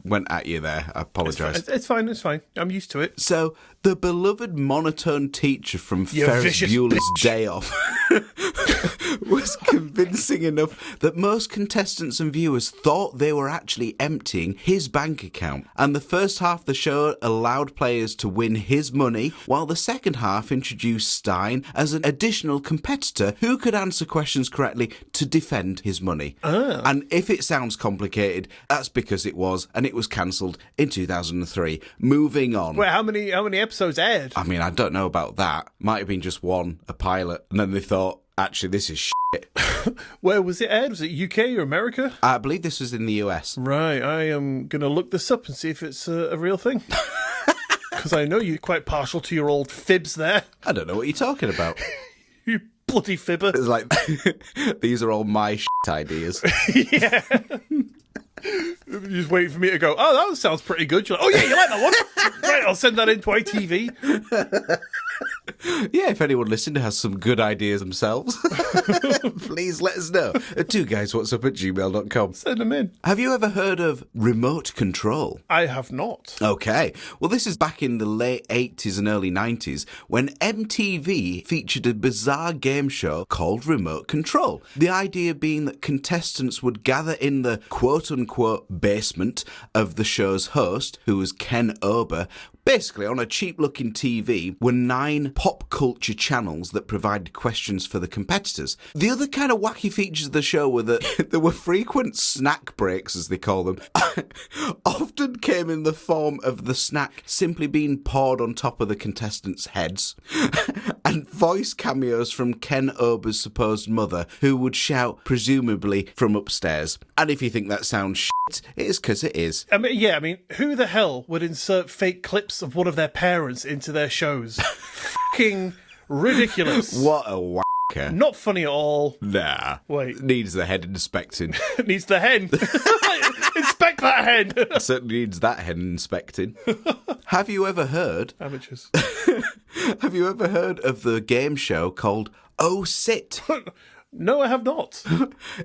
went at you there. I apologise. It's fine. I'm used to it. So, the beloved monotone teacher from You Ferris vicious Bueller's bitch. Day Off was convincing enough that most contestants and viewers thought they were actually emptying his bank account. And the first half of the show allowed players to win his money, while the second half introduced Stein as an additional competitor who could answer questions correctly to defend his money. And if it sounds complicated, that's because it was, and it was cancelled in 2003. Moving on. Wait, how many episodes aired? I mean, I don't know about that. Might have been just one, a pilot. And then they thought, actually, this is shit. Where was it aired? Was it UK or America? I believe this was in the US. Right, I am going to look this up and see if it's a real thing. Because I know you're quite partial to your old fibs there. I don't know what you're talking about. You bloody fibber. It's like, these are all my shit ideas. Yeah. You're just waiting for me to go, oh, that sounds pretty good. You're like, oh, yeah, you like that one? Right, I'll send that in to ITV. Yeah, if anyone listening has some good ideas themselves, please let us know at twoguyswhatsup@gmail.com. Send them in. Have you ever heard of remote control? I have not. Okay, well this is back in the late 80s and early 90s when MTV featured a bizarre game show called Remote Control. The idea being that contestants would gather in the quote-unquote basement of the show's host, who was Ken Ober. Basically, on a cheap-looking TV were 9 pop culture channels that provided questions for the competitors. The other kind of wacky features of the show were that there were frequent snack breaks, as they call them, often came in the form of the snack simply being poured on top of the contestants' heads, and voice cameos from Ken Ober's supposed mother, who would shout, presumably, from upstairs. And if you think that sounds shit, it is because it is. I mean, who the hell would insert fake clips of one of their parents into their shows? Fucking ridiculous. What a wanker. Not funny at all. Nah. Wait. Needs the head inspecting. It needs the hen. Inspect that hen. Certainly needs that head inspecting. Have you ever heard... Amateurs. Have you ever heard of the game show called Oh Sit? No, I have not.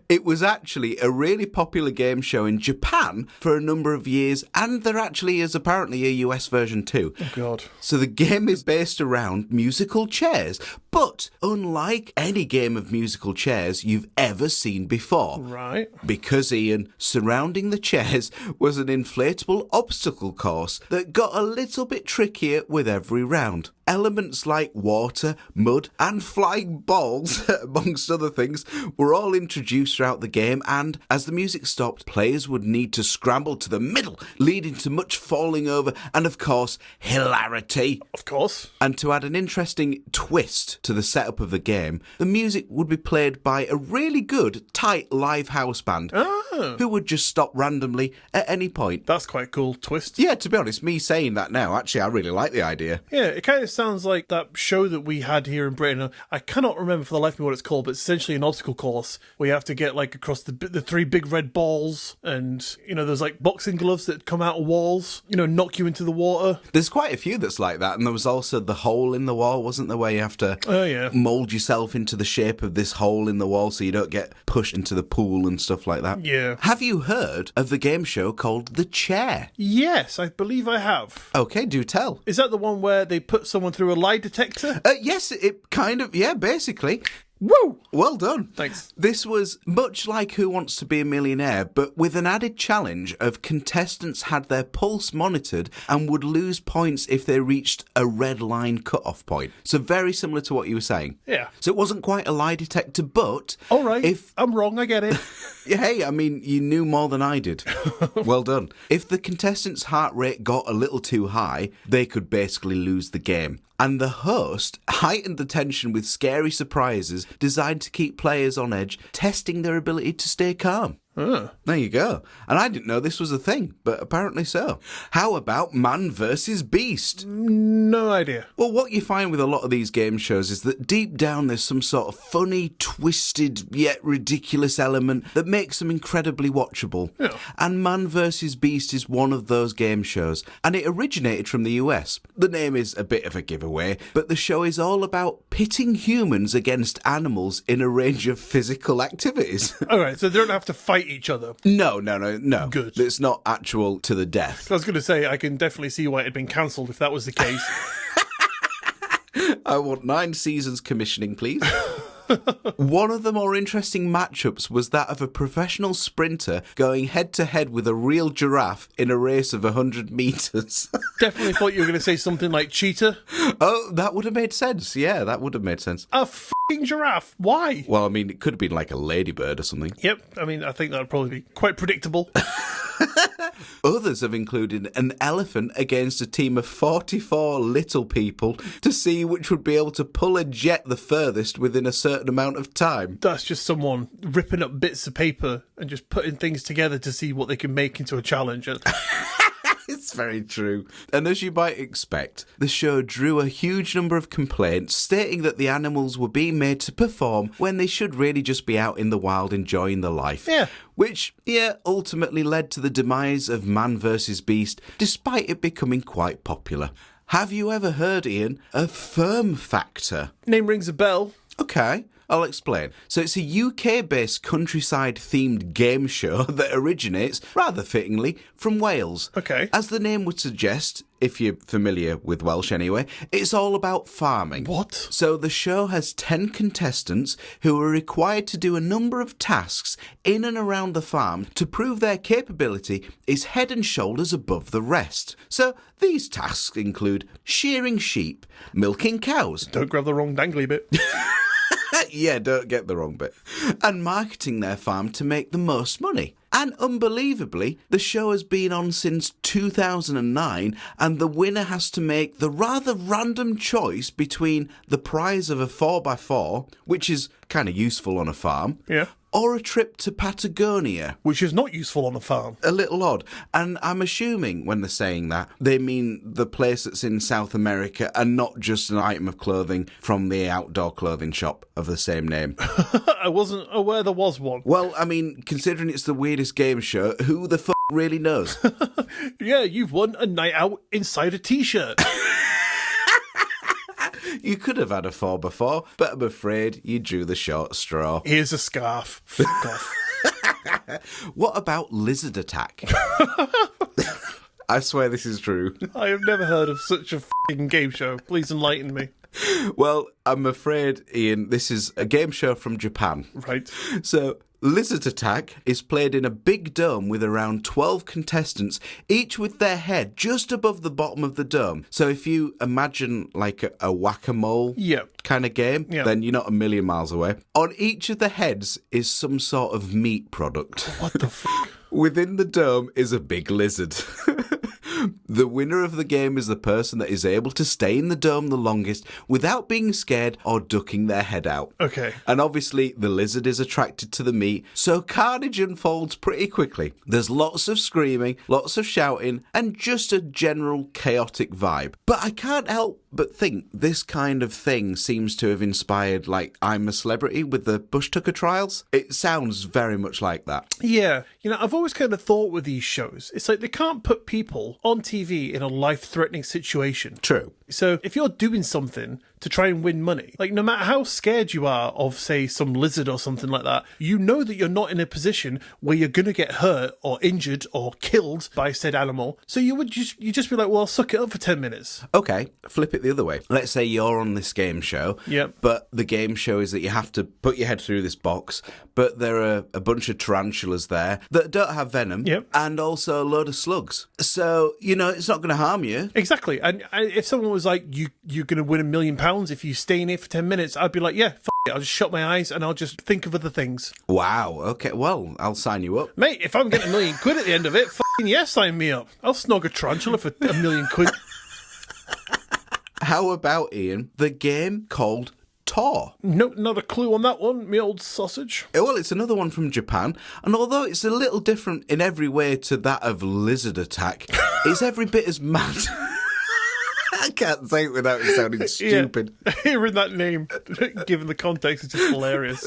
It was actually a really popular game show in Japan for a number of years, and there actually is apparently a US version too. Oh, God. So the game is based around musical chairs, but unlike any game of musical chairs you've ever seen before. Right. Because, Ian, surrounding the chairs was an inflatable obstacle course that got a little bit trickier with every round. Elements like water, mud, and flying balls, amongst other things, were all introduced throughout the game, and as the music stopped, players would need to scramble to the middle, leading to much falling over and, of course, hilarity. Of course. And to add an interesting twist to the setup of the game, the music would be played by a really good, tight live house band who would just stop randomly at any point. That's quite a cool twist. Yeah, to be honest, me saying that now, actually, I really like the idea. Yeah, it kind of sounds like that show that we had here in Britain. I cannot remember for the life of me what it's called, but it's essentially an obstacle course where you have to get like across the three big red balls, and there's like boxing gloves that come out of walls, knock you into the water. There's quite a few that's like that, and there was also the hole in the wall, wasn't there, where you have to mould yourself into the shape of this hole in the wall so you don't get pushed into the pool and stuff like that. Yeah. Have you heard of the game show called The Chair? Yes, I believe I have. Okay, do tell. Is that the one where they put someone through a lie detector? Yes, it kind of, basically. Woo! Well done. Thanks. This was much like Who Wants to Be a Millionaire, but with an added challenge of contestants had their pulse monitored and would lose points if they reached a red line cut-off point. So very similar to what you were saying. Yeah. So it wasn't quite a lie detector, but... All right, I'm wrong, I get it. Hey, I mean, you knew more than I did. Well done. If the contestant's heart rate got a little too high, they could basically lose the game. And the host heightened the tension with scary surprises designed to keep players on edge, testing their ability to stay calm. There you go. And I didn't know this was a thing, but apparently so. How about Man vs. Beast? No idea. Well, what you find with a lot of these game shows is that deep down there's some sort of funny, twisted, yet ridiculous element that makes them incredibly watchable. Yeah. And Man vs. Beast is one of those game shows, and it originated from the US. The name is a bit of a giveaway, but the show is all about pitting humans against animals in a range of physical activities. All right, so they don't have to fight each other. No. Good. It's not actual to the death. I was going to say, I can definitely see why it had been cancelled if that was the case. I want 9 seasons commissioning, please. One of the more interesting matchups was that of a professional sprinter going head-to-head with a real giraffe in a race of 100 metres. Definitely thought you were going to say something like cheetah. Oh, that would have made sense. Yeah, that would have made sense. A f***ing giraffe. Why? Well, I mean, it could have been like a ladybird or something. Yep, I mean, I think that would probably be quite predictable. Others have included an elephant against a team of 44 little people to see which would be able to pull a jet the furthest within a certain amount of time. That's just someone ripping up bits of paper and just putting things together to see what they can make into a challenge. It's very true. And as you might expect, the show drew a huge number of complaints stating that the animals were being made to perform when they should really just be out in the wild enjoying their life. Yeah. Which, ultimately led to the demise of Man vs. Beast, despite it becoming quite popular. Have you ever heard, Iain, of Firm Factor? Name rings a bell. Okay. I'll explain. So it's a UK-based countryside-themed game show that originates, rather fittingly, from Wales. Okay. As the name would suggest, if you're familiar with Welsh anyway, it's all about farming. What? So the show has 10 contestants who are required to do a number of tasks in and around the farm to prove their capability is head and shoulders above the rest. So these tasks include shearing sheep, milking cows. Don't grab the wrong dangly bit. Yeah, don't get the wrong bit. And marketing their farm to make the most money. And unbelievably, the show has been on since 2009, and the winner has to make the rather random choice between the prize of a 4x4, which is kind of useful on a farm, Yeah. or a trip to Patagonia. Which is not useful on a farm. A little odd. And I'm assuming when they're saying that, they mean the place that's in South America and not just an item of clothing from the outdoor clothing shop of the same name. I wasn't aware there was one. Well, I mean, considering it's the weirdest game show, who the f*** really knows? Yeah, you've won a night out inside a t-shirt. You could have had a 4x4, but I'm afraid you drew the short straw. Here's a scarf. Fuck off. What about lizard attack? I swear this is true. I have never heard of such a f***ing game show. Please enlighten me. Well, I'm afraid, Ian, this is a game show from Japan. Right. So, Lizard Attack is played in a big dome with around 12 contestants, each with their head just above the bottom of the dome. So if you imagine like a whack-a-mole kind of game, then you're not a million miles away. On each of the heads is some sort of meat product. What the fuck? Within the dome is a big lizard. The winner of the game is the person that is able to stay in the dome the longest without being scared or ducking their head out. Okay. And obviously, the lizard is attracted to the meat, so carnage unfolds pretty quickly. There's lots of screaming, lots of shouting, and just a general chaotic vibe. But I can't help but think this kind of thing seems to have inspired, like, I'm a Celebrity with the Bush Tucker trials. It sounds very much like that. Yeah. You know, I've always kind of thought with these shows, it's like they can't put people on TV in a life-threatening situation. True. So if you're doing something to try and win money, like no matter how scared you are of, say, some lizard or something like that, you know that you're not in a position where you're going to get hurt or injured or killed by said animal. So you just be like, well, suck it up for 10 minutes. Okay, flip it the other way. Let's say you're on this game show, but the game show is that you have to put your head through this box, but there are a bunch of tarantulas there that don't have venom and also a load of slugs. So, you know, it's not going to harm you. Exactly. And if someone was like, you're going to win £1 million if you stay in here for 10 minutes, I'd be like, yeah, it. I'll just shut my eyes and I'll just think of other things. Wow. Okay. Well, I'll sign you up. Mate, if I'm getting £1 million at the end of it, yes, sign me up. I'll snog a tarantula for £1 million. How about, Ian, the game called Tor? No, not a clue on that one, me old sausage. Well, it's another one from Japan, and although it's a little different in every way to that of Lizard Attack, it's every bit as mad. I can't say it without it sounding stupid. Yeah. Hearing that name, given the context, is just hilarious.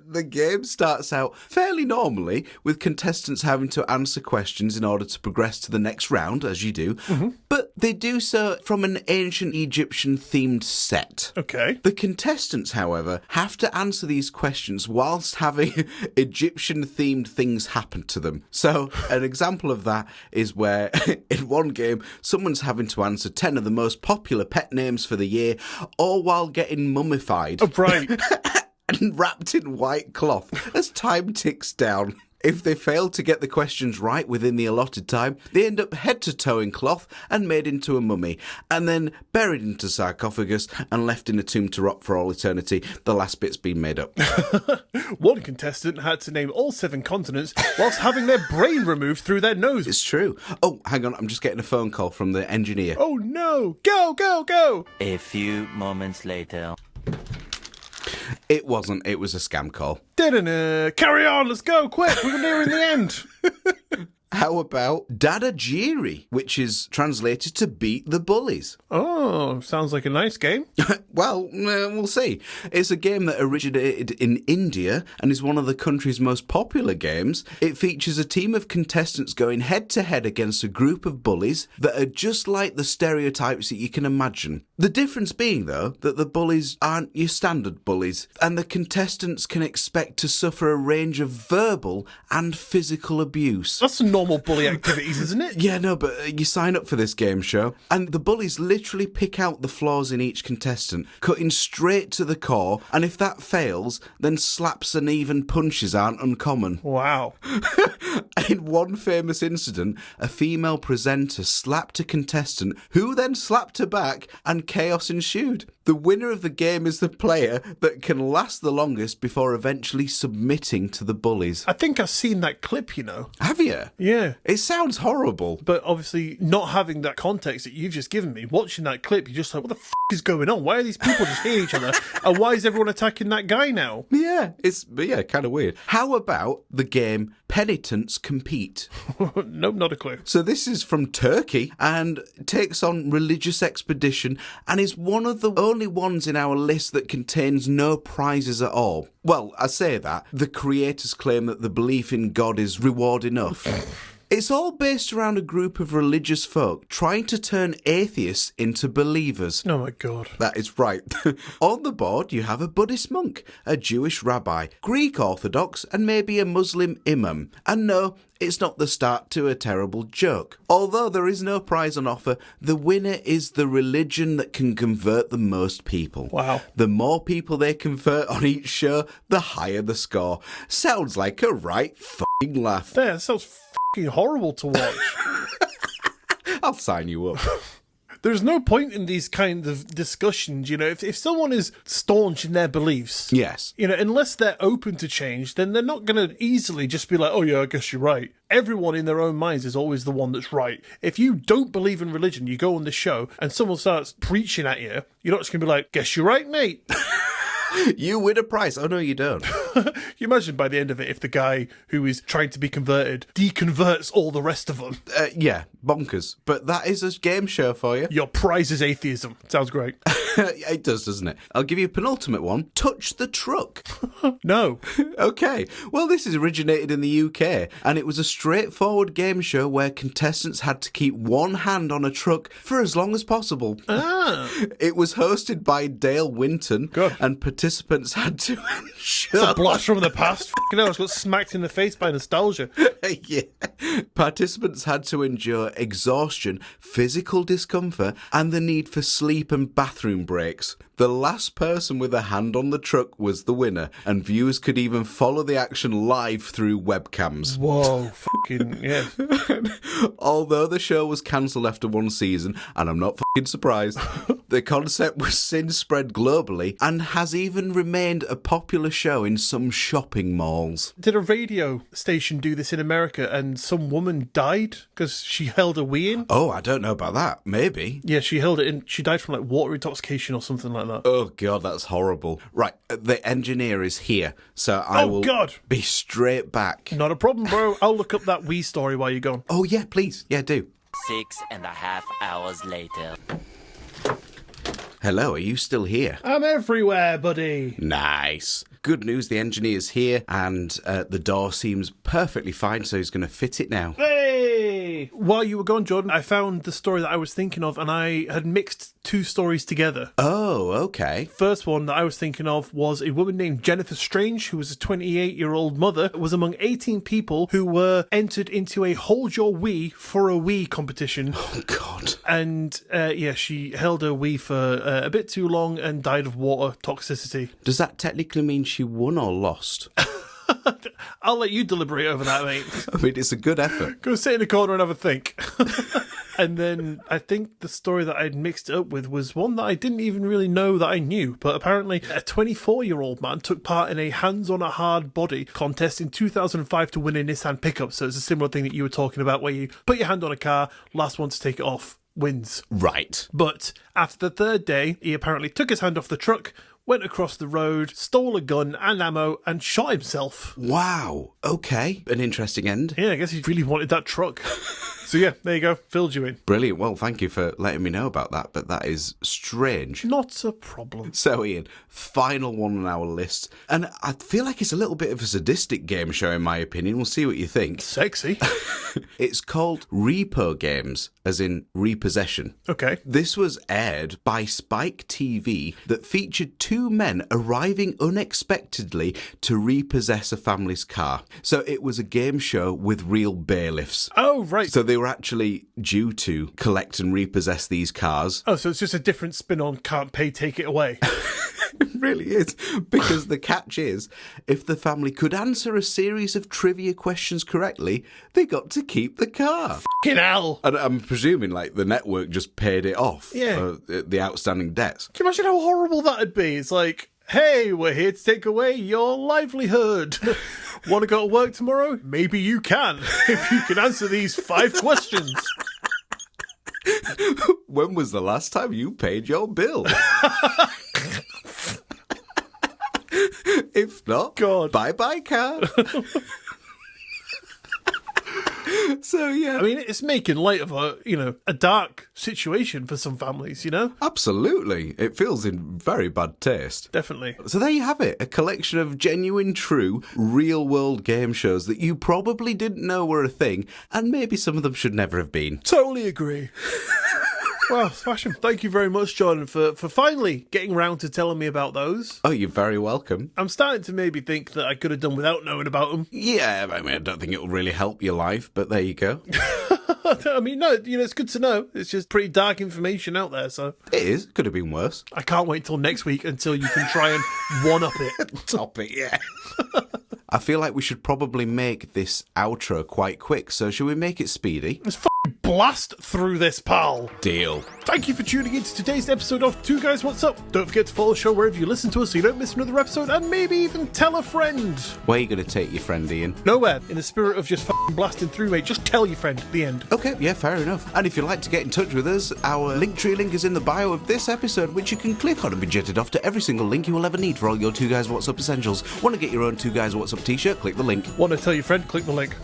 The game starts out fairly normally, with contestants having to answer questions in order to progress to the next round, as you do. Mm-hmm. But they do so from an ancient Egyptian-themed set. Okay. The contestants, however, have to answer these questions whilst having Egyptian-themed things happen to them. So, an example of that is where, in one game, someone's having to answer 10 of the most popular pet names for the year, all while getting mummified. Oh, right. And wrapped in white cloth as time ticks down. If they fail to get the questions right within the allotted time, they end up head to toe in cloth and made into a mummy, and then buried into sarcophagus and left in a tomb to rot for all eternity. The last bit's been made up. One contestant had to name all 7 continents whilst having their brain removed through their nose. It's true. Oh, hang on, I'm just getting a phone call from the engineer. Oh no! Go, go, go! A few moments later. It wasn't. It was a scam call. Carry on, let's go, quick. We're nearing the end. How about Dadajiri, which is translated to beat the bullies? Oh, sounds like a nice game. Well, we'll see. It's a game that originated in India and is one of the country's most popular games. It features a team of contestants going head-to-head against a group of bullies that are just like the stereotypes that you can imagine. The difference being, though, that the bullies aren't your standard bullies, and the contestants can expect to suffer a range of verbal and physical abuse. That's normal bully activities, isn't it? Yeah, no, but you sign up for this game show, and the bullies literally pick out the flaws in each contestant, cutting straight to the core, and if that fails, then slaps and even punches aren't uncommon. Wow. In one famous incident, a female presenter slapped a contestant, who then slapped her back, and chaos ensued. The winner of the game is the player that can last the longest before eventually submitting to the bullies. I think I've seen that clip, you know. Have you? Yeah. It sounds horrible. But obviously, not having that context that you've just given me, watching that clip, you're just like, what the f*** is going on? Why are these people just hitting each other? And why is everyone attacking that guy now? Yeah, it's kind of weird. How about the game Penitents Compete? Nope, not a clue. So this is from Turkey and takes on religious expedition and is one of the only ones in our list that contains no prizes at all. Well, I say that. The creators claim that the belief in God is reward enough. It's all based around a group of religious folk trying to turn atheists into believers. Oh my God. That is right. On the board, you have a Buddhist monk, a Jewish rabbi, Greek Orthodox, and maybe a Muslim imam. And no, it's not the start to a terrible joke. Although there is no prize on offer, the winner is the religion that can convert the most people. Wow. The more people they convert on each show, the higher the score. Sounds like a right f***ing laugh. Yeah, that sounds f***ing horrible to watch. I'll sign you up. There's no point in these kind of discussions, you know. If someone is staunch in their beliefs, Yes. you know, unless they're open to change, then they're not going to easily just be like, oh yeah, I guess you're right. Everyone in their own minds is always the one that's right. If you don't believe in religion, you go on the show and someone starts preaching at you, you're not just going to be like, guess you're right, mate. You win a prize. Oh, no, you don't. You imagine by the end of it, if the guy who is trying to be converted deconverts all the rest of them. Yeah, bonkers. But that is a game show for you. Your prize is atheism. Sounds great. It does, doesn't it? I'll give you a penultimate one. Touch the truck. No. Okay. Well, this is originated in the UK, and it was a straightforward game show where contestants had to keep one hand on a truck for as long as possible. Ah. It was hosted by Dale Winton, Good. and participants had to It's a ensure... blast from the past. Fucking hell, I got smacked in the face by nostalgia. Yeah. Participants had to endure exhaustion, physical discomfort, and the need for sleep and bathroom breaks. The last person with a hand on the truck was the winner, and viewers could even follow the action live through webcams. Whoa, fucking, yeah. Although the show was cancelled after one season, and I'm not fucking surprised, the concept was since spread globally and has even remained a popular show in some shopping malls. Did a radio station do this in America and some woman died because she held a wee in? Oh, I don't know about that. Maybe. Yeah, she held it in. She died from like water intoxication or something like that. Oh, God, that's horrible. Right, the engineer is here, so I will God. be straight back. Not a problem, bro. I'll look up that wee story while you're gone. Oh, yeah, please. Yeah, do. 6.5 hours later. Hello, are you still here? I'm everywhere, buddy. Nice. Good news, the engineer's here, and the door seems perfectly fine, so he's going to fit it now. Hey! While you were gone, Jordan, I found the story that I was thinking of, and I had mixed two stories together. Oh, okay. First one that I was thinking of was a woman named Jennifer Strange, who was a 28-year-old mother, was among 18 people who were entered into a Hold Your Wee for a Wee competition. Oh, God. And, yeah, she held her wee for a bit too long and died of water toxicity. Does that technically mean she won or lost? I'll let you deliberate over that, mate. I mean, it's a good effort. Go sit in a corner and have a think. And then I think the story that I'd mixed it up with was one that I didn't even really know that I knew. But apparently a 24-year-old man took part in a hands on a hard body contest in 2005 to win a Nissan pickup. So it's a similar thing that you were talking about where you put your hand on a car, last one to take it off wins. Right. But after the third day, he apparently took his hand off the truck, went across the road, stole a gun and ammo, and shot himself. Wow. Okay. An interesting end. Yeah, I guess he really wanted that truck. So yeah, there you go. Filled you in. Brilliant. Well, thank you for letting me know about that, but that is strange. Not a problem. So, Ian, final one on our list. And I feel like it's a little bit of a sadistic game show, in my opinion. We'll see what you think. Sexy. It's called Repo Games, as in repossession. Okay. This was aired by Spike TV that featured two men arriving unexpectedly to repossess a family's car. So it was a game show with real bailiffs. Oh, right. So they were actually due to collect and repossess these cars. Oh, so it's just a different spin on can't pay, take it away. It really is. Because the catch is, if the family could answer a series of trivia questions correctly, they got to keep the car. Fucking hell. And I'm presuming, like, the network just paid it off. Yeah. The outstanding debts. Can you imagine how horrible that'd be? It's like, hey, we're here to take away your livelihood. Want to go to work tomorrow? Maybe you can, if you can answer these 5 questions. When was the last time you paid your bill? If not, God. bye-bye, car. So, yeah. I mean, it's making light of a dark situation for some families, Absolutely. It feels in very bad taste. Definitely. So there you have it, a collection of genuine, true, real-world game shows that you probably didn't know were a thing, and maybe some of them should never have been. Totally agree. Well, smashing. Thank you very much, Jordan, for finally getting round to telling me about those. Oh, you're very welcome. I'm starting to maybe think that I could have done without knowing about them. Yeah, I mean, I don't think it will really help your life, but there you go. I mean, no, it's good to know. It's just pretty dark information out there, so... It is. Could have been worse. I can't wait till next week until you can try and one-up it. Top it, yeah. I feel like we should probably make this outro quite quick, so should we make it speedy? Let's blast through this, pal. Deal. Thank you for tuning in to today's episode of Two Guys What's Up. Don't forget to follow the show wherever you listen to us so you don't miss another episode, and maybe even tell a friend. Where are you going to take your friend, Ian? Nowhere. In the spirit of just blasting through, mate, just tell your friend. The end. Okay, yeah, fair enough. And if you'd like to get in touch with us, our Linktree link is in the bio of this episode, which you can click on and be jetted off to every single link you will ever need for all your Two Guys What's Up essentials. Want to get your own Two Guys What's Up t-shirt? Click the link. Want to tell your friend? Click the link.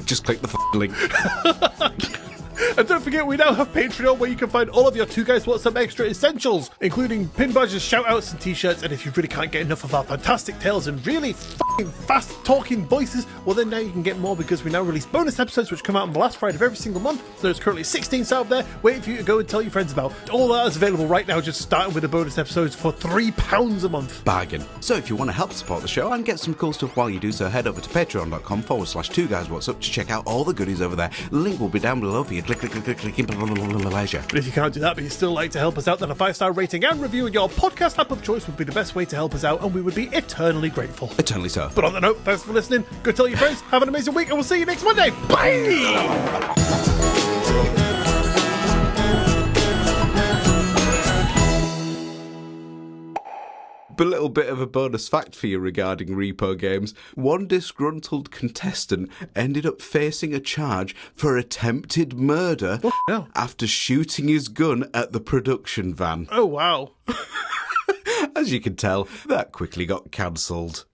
Just click the link. And don't forget, we now have Patreon, where you can find all of your Two Guys What's Up extra essentials, including pin badges, shout-outs, and t-shirts. And if you really can't get enough of our fantastic tales and really fast-talking voices, well, then now you can get more, because we now release bonus episodes which come out on the last Friday of every single month. There's currently 16 out there waiting for you to go and tell your friends about. All that is available right now, just starting with the bonus episodes for £3 a month. Bargain. So if you want to help support the show and get some cool stuff while you do so, head over to patreon.com/Two Guys What's Up to check out all the goodies over there. The link will be down below for you. Click in leisure. But if you can't do that, but you still like to help us out, then a 5-star rating and review in your podcast app of choice would be the best way to help us out, and we would be eternally grateful. Eternally so. But on that note, thanks for listening. Go tell your friends. Have an amazing week, and we'll see you next Monday. Bye! A little bit of a bonus fact for you regarding repo games. One disgruntled contestant ended up facing a charge for attempted murder after shooting his gun at the production van. Oh, wow. As you can tell, that quickly got cancelled.